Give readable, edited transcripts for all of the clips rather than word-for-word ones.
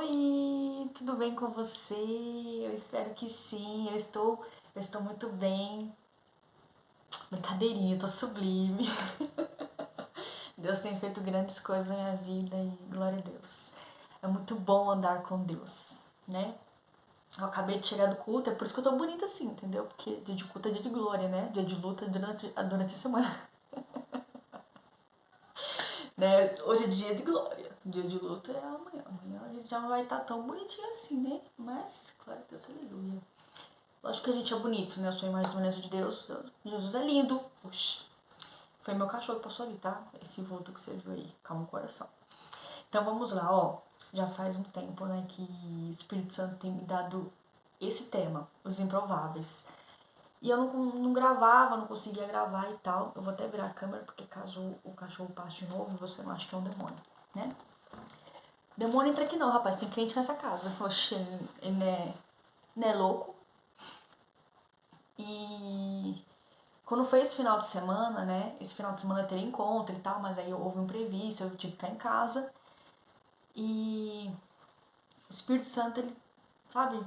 Oi, tudo bem com você? Eu espero que sim. Eu estou muito bem. Brincadeirinha, eu tô sublime. Deus tem feito grandes coisas na minha vida e glória a Deus. É muito bom andar com Deus, né? Eu acabei de chegar do culto, é por isso que eu tô bonita assim, entendeu? Porque dia de culto é dia de glória, né? Dia de luta é durante a semana. Né? Hoje é dia de glória, dia de luta é amanhã. Amanhã a gente já não vai estar tão bonitinho assim, né? Mas, glória a Deus, aleluia. Lógico que a gente é bonito, né? Eu sou a imagem e semelhança de Deus. Jesus é lindo. Puxa, foi meu cachorro que passou ali, tá? Esse vulto que você viu aí. Calma o coração. Então vamos lá, ó. Já faz um tempo, né, que o Espírito Santo tem me dado esse tema, os improváveis. E eu não gravava, não conseguia gravar e tal. Eu vou até virar a câmera, porque caso o cachorro passe de novo, você não acha que é um demônio, né? Demônio entra aqui não, rapaz. Tem cliente nessa casa. Oxe, ele não é louco. E quando foi esse final de semana, né? Esse final de semana eu teria encontro e tal, mas aí houve um imprevisto, eu tive que ficar em casa. E o Espírito Santo, ele, sabe,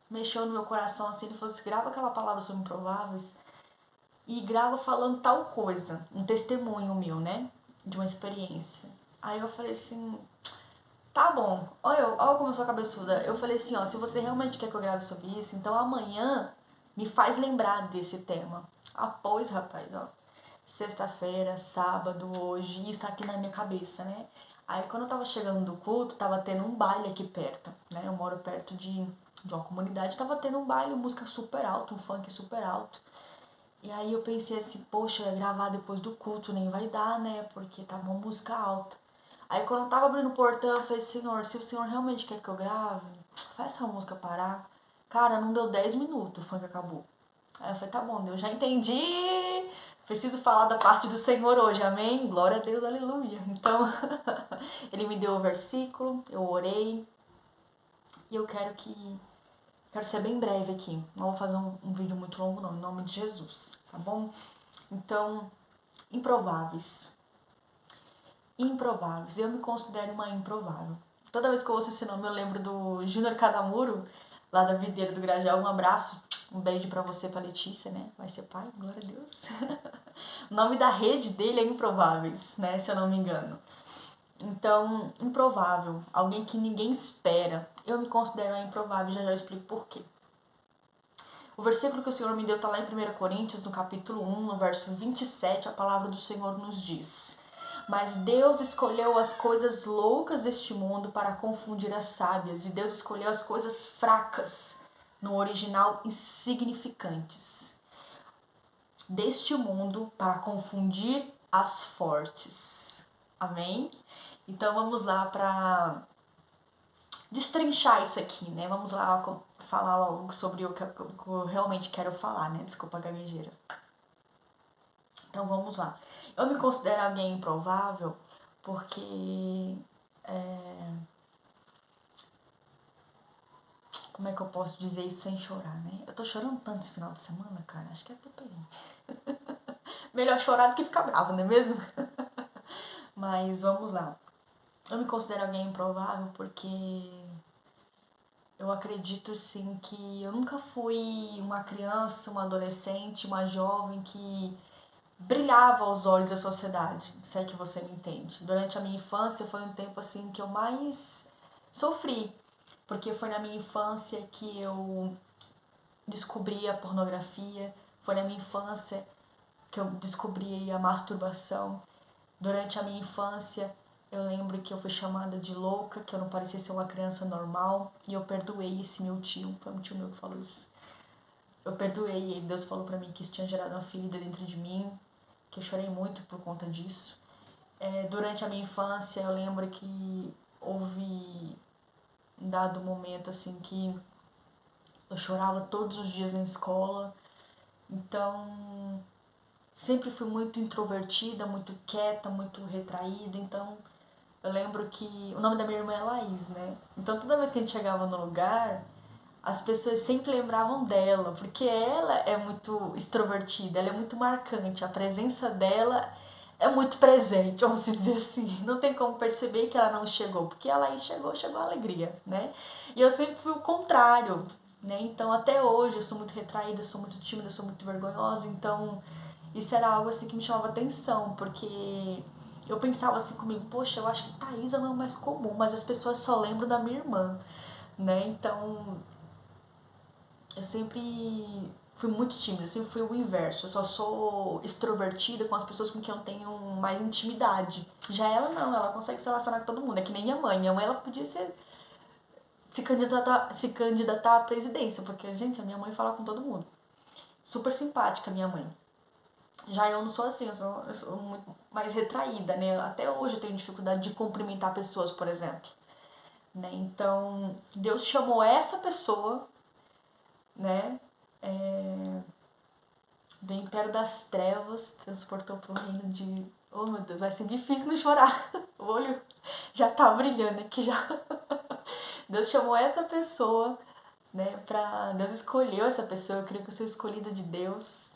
mexeu no meu coração assim, ele falou assim, grava aquela palavra sobre improváveis e grava falando tal coisa, um testemunho meu, né? De uma experiência. Aí eu falei assim, tá bom, olha como eu sou cabeçuda. Eu falei assim, ó, se você realmente quer que eu grave sobre isso, então amanhã me faz lembrar desse tema. Ah, pois, rapaz, ó. Sexta-feira, sábado, hoje, isso aqui na minha cabeça, né? Aí quando eu tava chegando do culto, tava tendo um baile aqui perto, né? Eu moro perto de uma comunidade, tava tendo um baile, música super alto, um funk super alto. E aí eu pensei assim, poxa, eu ia gravar depois do culto, nem vai dar, né? Porque tava uma música alta. Aí quando eu tava abrindo o portão, eu falei, Senhor, se o Senhor realmente quer que eu grave, faz essa música parar. Cara, não deu 10 minutos, o funk acabou. Aí eu falei, tá bom, Deus, já entendi. Preciso falar da parte do Senhor hoje, amém? Glória a Deus, aleluia. Então, ele me deu o versículo, eu orei. E eu quero ser bem breve aqui. Não vou fazer um vídeo muito longo não, em nome de Jesus, tá bom? Então, improváveis. Improváveis. Eu me considero uma improvável. Toda vez que eu ouço esse nome, eu lembro do Júnior Cadamuro, lá da Videira do Grajaú. Um abraço, um beijo pra você, pra Letícia, né? Vai ser pai, glória a Deus. O nome da rede dele é Improváveis, né? Se eu não me engano. Então, improvável, alguém que ninguém espera. Eu me considero uma improvável, já explico por quê. O versículo que o Senhor me deu está lá em 1 Coríntios, no capítulo 1, no verso 27, a palavra do Senhor nos diz: Mas Deus escolheu as coisas loucas deste mundo para confundir as sábias, e Deus escolheu as coisas fracas, no original insignificantes, deste mundo para confundir as fortes. Amém? Então vamos lá para destrinchar isso aqui, né? Vamos lá falar logo sobre o que eu realmente quero falar, né? Desculpa a gaguejeira. Então vamos lá. Eu me considero alguém improvável porque como é que eu posso dizer isso sem chorar, né? Eu tô chorando tanto esse final de semana, cara. Acho que é TPM. Melhor chorar do que ficar bravo, não é mesmo? Mas vamos lá. Eu me considero alguém improvável porque eu acredito sim que eu nunca fui uma criança, uma adolescente, uma jovem que brilhava aos olhos da sociedade, se é que você me entende. Durante a minha infância foi um tempo assim que eu mais sofri, porque foi na minha infância que eu descobri a pornografia, foi na minha infância que eu descobri a masturbação. Durante a minha infância, eu lembro que eu fui chamada de louca, que eu não parecia ser uma criança normal, e eu perdoei esse meu tio, foi um tio meu que falou isso. Eu perdoei e Deus falou pra mim que isso tinha gerado uma ferida dentro de mim, que eu chorei muito por conta disso. Durante a minha infância, eu lembro que houve um dado momento assim que eu chorava todos os dias na escola. Então, sempre fui muito introvertida, muito quieta, muito retraída. Então, eu lembro que o nome da minha irmã é Laís, né? Então, toda vez que a gente chegava no lugar, as pessoas sempre lembravam dela, porque ela é muito extrovertida, ela é muito marcante. A presença dela é muito presente, vamos dizer assim. Não tem como perceber que ela não chegou, porque ela aí chegou a alegria, né? E eu sempre fui o contrário, né? Então até hoje eu sou muito retraída, sou muito tímida, sou muito vergonhosa, então isso era algo assim que me chamava atenção, porque eu pensava assim comigo, poxa, eu acho que Thaisa não é mais comum, mas as pessoas só lembram da minha irmã, né? Então eu sempre fui muito tímida, sempre fui o inverso. Eu só sou extrovertida com as pessoas com quem eu tenho mais intimidade. Já ela não, ela consegue se relacionar com todo mundo. É que nem minha mãe. Minha mãe ela podia se candidatar à presidência, porque, gente, a minha mãe fala com todo mundo. Super simpática, minha mãe. Já eu não sou assim, eu sou muito mais retraída, né? Até hoje eu tenho dificuldade de cumprimentar pessoas, por exemplo. Né? Então, Deus chamou essa pessoa, né? Do império das trevas, transportou para o reino de... Oh, meu Deus, vai ser difícil não chorar. O olho já tá brilhando aqui já. Deus chamou essa pessoa, né? Deus escolheu essa pessoa. Eu creio que eu sou escolhida de Deus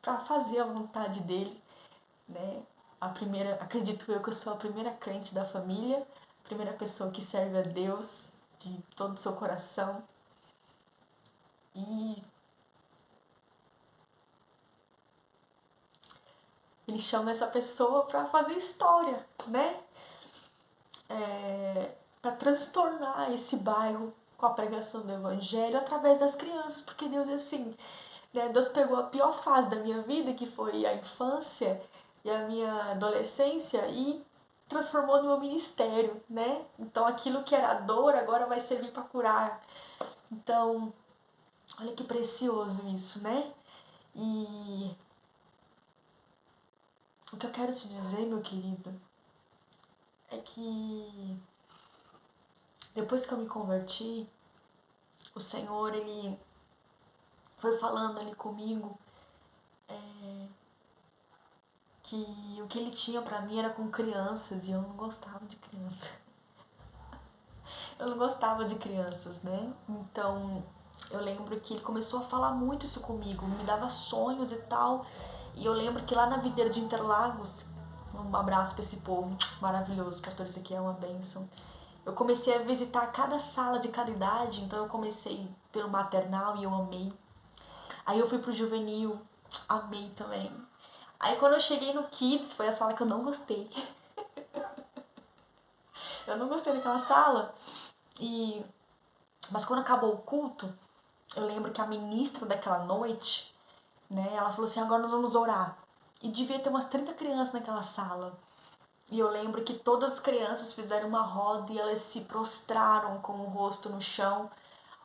para fazer a vontade dele, né? Acredito eu que eu sou a primeira crente da família, a primeira pessoa que serve a Deus de todo o seu coração. E ele chama essa pessoa para fazer história, né? Para transtornar esse bairro com a pregação do evangelho através das crianças, porque Deus é assim, né? Deus pegou a pior fase da minha vida, que foi a infância e a minha adolescência, e transformou no meu ministério, né? Então aquilo que era dor agora vai servir para curar. Então, olha que precioso isso, né? E o que eu quero te dizer, meu querido, é que depois que eu me converti, o Senhor, ele foi falando ali comigo que o que ele tinha pra mim era com crianças e eu não gostava de criança. Eu não gostava de crianças, né? Então, eu lembro que ele começou a falar muito isso comigo, me dava sonhos e tal. E eu lembro que lá na Videira de Interlagos, um abraço pra esse povo maravilhoso, pastor Ezequiel, é uma bênção. Eu comecei a visitar cada sala de cada idade, então eu comecei pelo maternal e eu amei. Aí eu fui pro juvenil, amei também. Aí quando eu cheguei no Kids, foi a sala que eu não gostei. Eu não gostei daquela sala. Mas quando acabou o culto, eu lembro que a ministra daquela noite, né, ela falou assim, agora nós vamos orar. E devia ter umas 30 crianças naquela sala. E eu lembro que todas as crianças fizeram uma roda e elas se prostraram com o rosto no chão,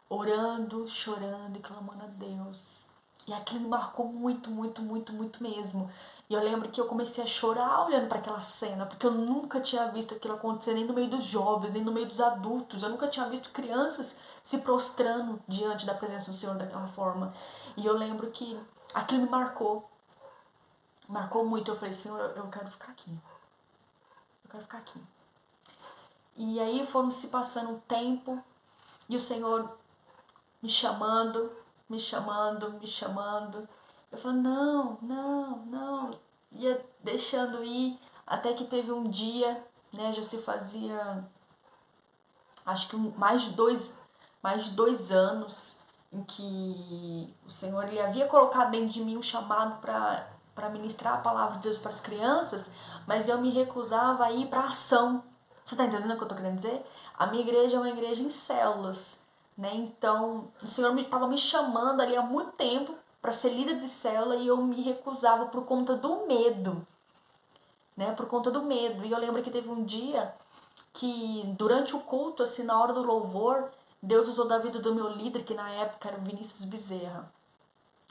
orando, chorando e clamando a Deus. E aquilo me marcou muito, muito, muito, muito mesmo. E eu lembro que eu comecei a chorar olhando para aquela cena, porque eu nunca tinha visto aquilo acontecer nem no meio dos jovens, nem no meio dos adultos. Eu nunca tinha visto crianças se prostrando diante da presença do Senhor daquela forma. E eu lembro que aquilo me marcou. Marcou muito. Eu falei, Senhor, eu quero ficar aqui. Eu quero ficar aqui. E aí foram se passando um tempo e o Senhor me chamando, me chamando, me chamando. Eu falei, não, não, não. Ia deixando ir, até que teve um dia, né, já se fazia, acho que mais de dois anos, em que o Senhor ele havia colocado dentro de mim um chamado para ministrar a palavra de Deus para as crianças, mas eu me recusava a ir para a ação. Você está entendendo o que eu estou querendo dizer? A minha igreja é uma igreja em células, né? Então, o Senhor estava me chamando ali há muito tempo para ser líder de célula e eu me recusava por conta do medo, né? Por conta do medo. E eu lembro que teve um dia que, durante o culto, assim, na hora do louvor, Deus usou da vida do meu líder, que na época era o Vinícius Bezerra.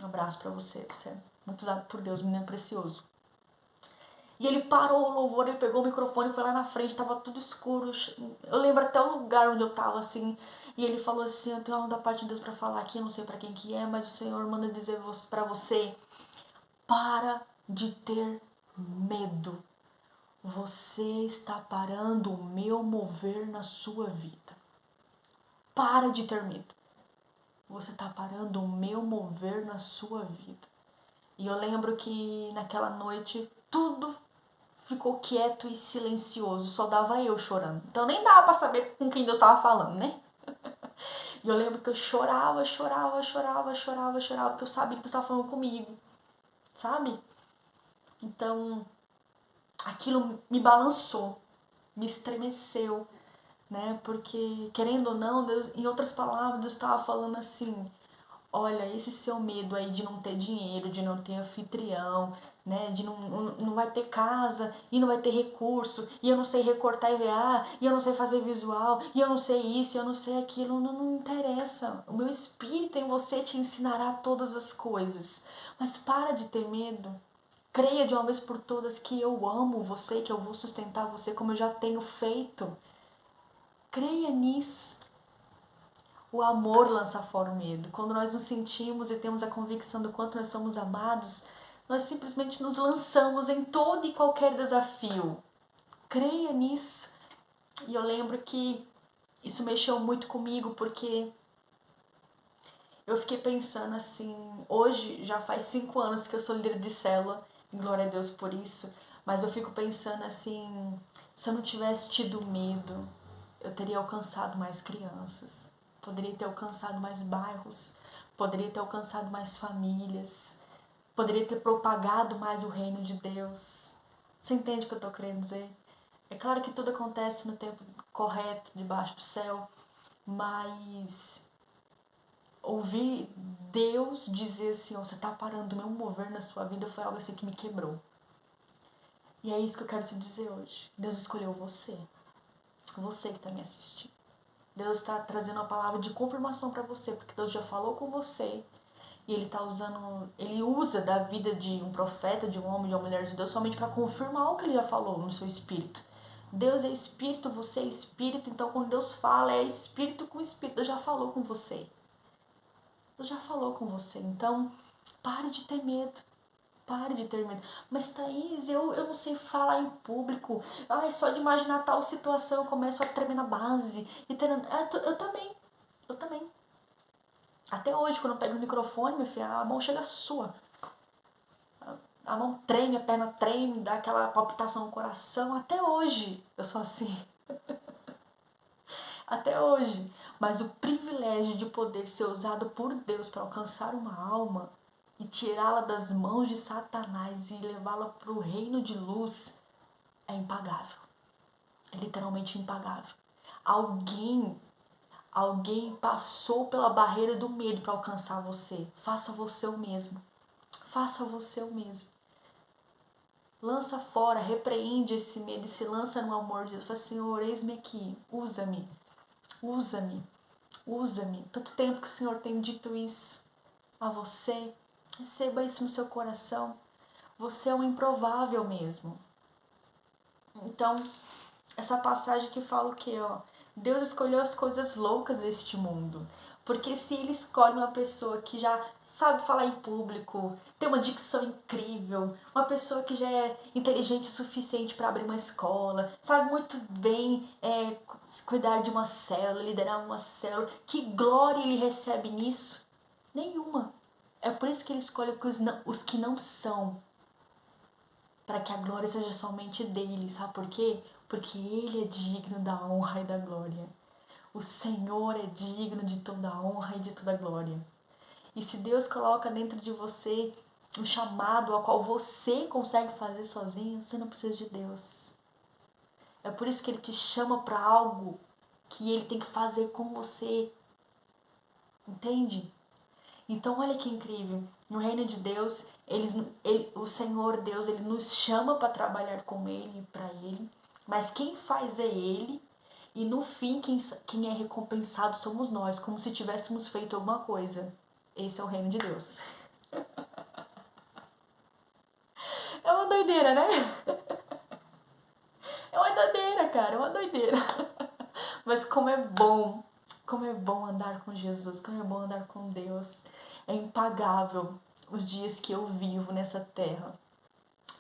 Um abraço para você, você é muito usado por Deus, menino precioso. E ele parou o louvor, ele pegou o microfone e foi lá na frente, tava tudo escuro. Eu lembro até o lugar onde eu tava, assim. E ele falou assim, eu tenho algo da parte de Deus para falar aqui, eu não sei para quem que é, mas o Senhor manda dizer para você, para de ter medo. Você está parando o meu mover na sua vida. Para de ter medo. Você está parando o meu mover na sua vida. E eu lembro que naquela noite tudo ficou quieto e silencioso, só dava eu chorando. Então nem dava pra saber com quem Deus tava falando, né? E eu lembro que eu chorava, porque eu sabia que Deus tava falando comigo, sabe? Então aquilo me balançou, me estremeceu, né? Porque, querendo ou não, Deus, em outras palavras, Deus estava falando assim: olha, esse seu medo aí de não ter dinheiro, de não ter anfitrião, né? De não vai ter casa e não vai ter recurso, e eu não sei recortar EVA, e eu não sei fazer visual, e eu não sei isso, e eu não sei aquilo, não interessa. O meu espírito em você te ensinará todas as coisas. Mas para de ter medo. Creia de uma vez por todas que eu amo você, que eu vou sustentar você como eu já tenho feito. Creia nisso. O amor lança fora o medo. Quando nós nos sentimos e temos a convicção do quanto nós somos amados, nós simplesmente nos lançamos em todo e qualquer desafio. Creia nisso. E eu lembro que isso mexeu muito comigo porque eu fiquei pensando assim, hoje já faz 5 anos que eu sou líder de célula, e glória a Deus por isso, mas eu fico pensando assim, se eu não tivesse tido medo, eu teria alcançado mais crianças, poderia ter alcançado mais bairros, poderia ter alcançado mais famílias, poderia ter propagado mais o reino de Deus. Você entende o que eu estou querendo dizer? É claro que tudo acontece no tempo correto, debaixo do céu, mas ouvir Deus dizer assim, oh, você tá parando o meu mover na sua vida, foi algo assim que me quebrou. E é isso que eu quero te dizer hoje. Deus escolheu você. Você que está me assistindo. Deus está trazendo uma palavra de confirmação para você, porque Deus já falou com você. E Ele tá usando, Ele usa da vida de um profeta, de um homem, de uma mulher de Deus, somente para confirmar o que Ele já falou no seu espírito. Deus é espírito, você é espírito, então quando Deus fala, é espírito com espírito. Deus já falou com você. Deus já falou com você. Então, pare de ter medo. Pare de ter medo. Mas, Thaís, eu não sei falar em público. Ai, só de imaginar tal situação eu começo a tremer na base. E ter... eu também. Eu também. Até hoje, quando eu pego o microfone, minha filha, a mão chega sua. A mão treme, a perna treme, dá aquela palpitação no coração. Até hoje eu sou assim. Até hoje. Mas o privilégio de poder ser usado por Deus para alcançar uma alma e tirá-la das mãos de Satanás e levá-la para o reino de luz é impagável. É literalmente impagável. Alguém passou pela barreira do medo para alcançar você. Faça você o mesmo. Faça você o mesmo. Lança fora, repreende esse medo e se lança no amor de Deus. Fala, Senhor, eis-me aqui, usa-me, usa-me, usa-me. Tanto tempo que o Senhor tem dito isso a você. Receba isso no seu coração. Você é um improvável mesmo. Então, essa passagem que fala o quê, ó? Deus escolheu as coisas loucas deste mundo. Porque se Ele escolhe uma pessoa que já sabe falar em público, tem uma dicção incrível, uma pessoa que já é inteligente o suficiente para abrir uma escola, sabe muito bem cuidar de uma célula, liderar uma célula, que glória Ele recebe nisso? Nenhuma. É por isso que Ele escolhe os que não são, para que a glória seja somente dele, sabe por quê? Porque ele é digno da honra e da glória. O Senhor é digno de toda a honra e de toda a glória. E se Deus coloca dentro de você um chamado ao qual você consegue fazer sozinho, você não precisa de Deus. É por isso que Ele te chama para algo que Ele tem que fazer com você. Entende? Então olha que incrível. No reino de Deus, o Senhor Deus, Ele nos chama para trabalhar com Ele e para Ele. Mas quem faz é Ele. E no fim, quem é recompensado somos nós, como se tivéssemos feito alguma coisa. Esse é o reino de Deus. É uma doideira, né? É uma doideira, cara, é uma doideira. Mas como é bom andar com Jesus, como é bom andar com Deus. É impagável os dias que eu vivo nessa terra.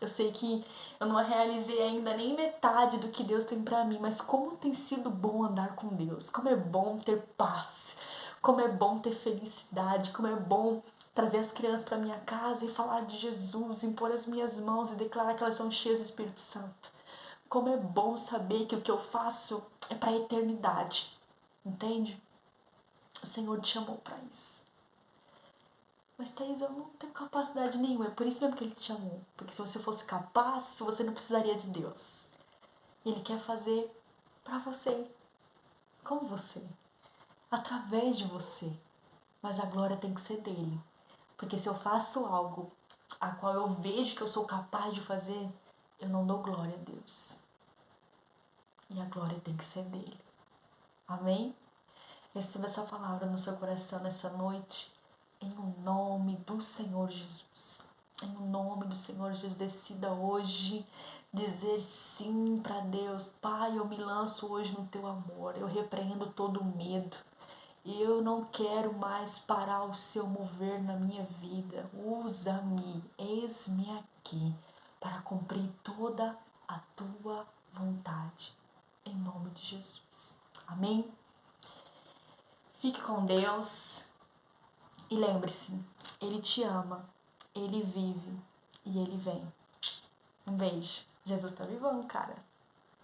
Eu sei que eu não realizei ainda nem metade do que Deus tem pra mim, mas como tem sido bom andar com Deus. Como é bom ter paz. Como é bom ter felicidade. Como é bom trazer as crianças para minha casa e falar de Jesus, impor as minhas mãos e declarar que elas são cheias do Espírito Santo. Como é bom saber que o que eu faço é para a eternidade, entende? O Senhor te chamou para isso. Mas, Thaís, eu não tenho capacidade nenhuma. É por isso mesmo que Ele te chamou. Porque se você fosse capaz, você não precisaria de Deus. E Ele quer fazer para você, com você, através de você. Mas a glória tem que ser dele. Porque se eu faço algo a qual eu vejo que eu sou capaz de fazer, eu não dou glória a Deus. E a glória tem que ser dele. Amém? Receba essa palavra no seu coração nessa noite, em o nome do Senhor Jesus. Em o nome do Senhor Jesus, decida hoje dizer sim para Deus. Pai, eu me lanço hoje no teu amor, eu repreendo todo o medo. Eu não quero mais parar o seu mover na minha vida. Usa-me, eis-me aqui, para cumprir toda a tua vontade. Em nome de Jesus. Amém? Fique com Deus e lembre-se, Ele te ama, Ele vive e Ele vem. Um beijo. Jesus tá vivão, cara.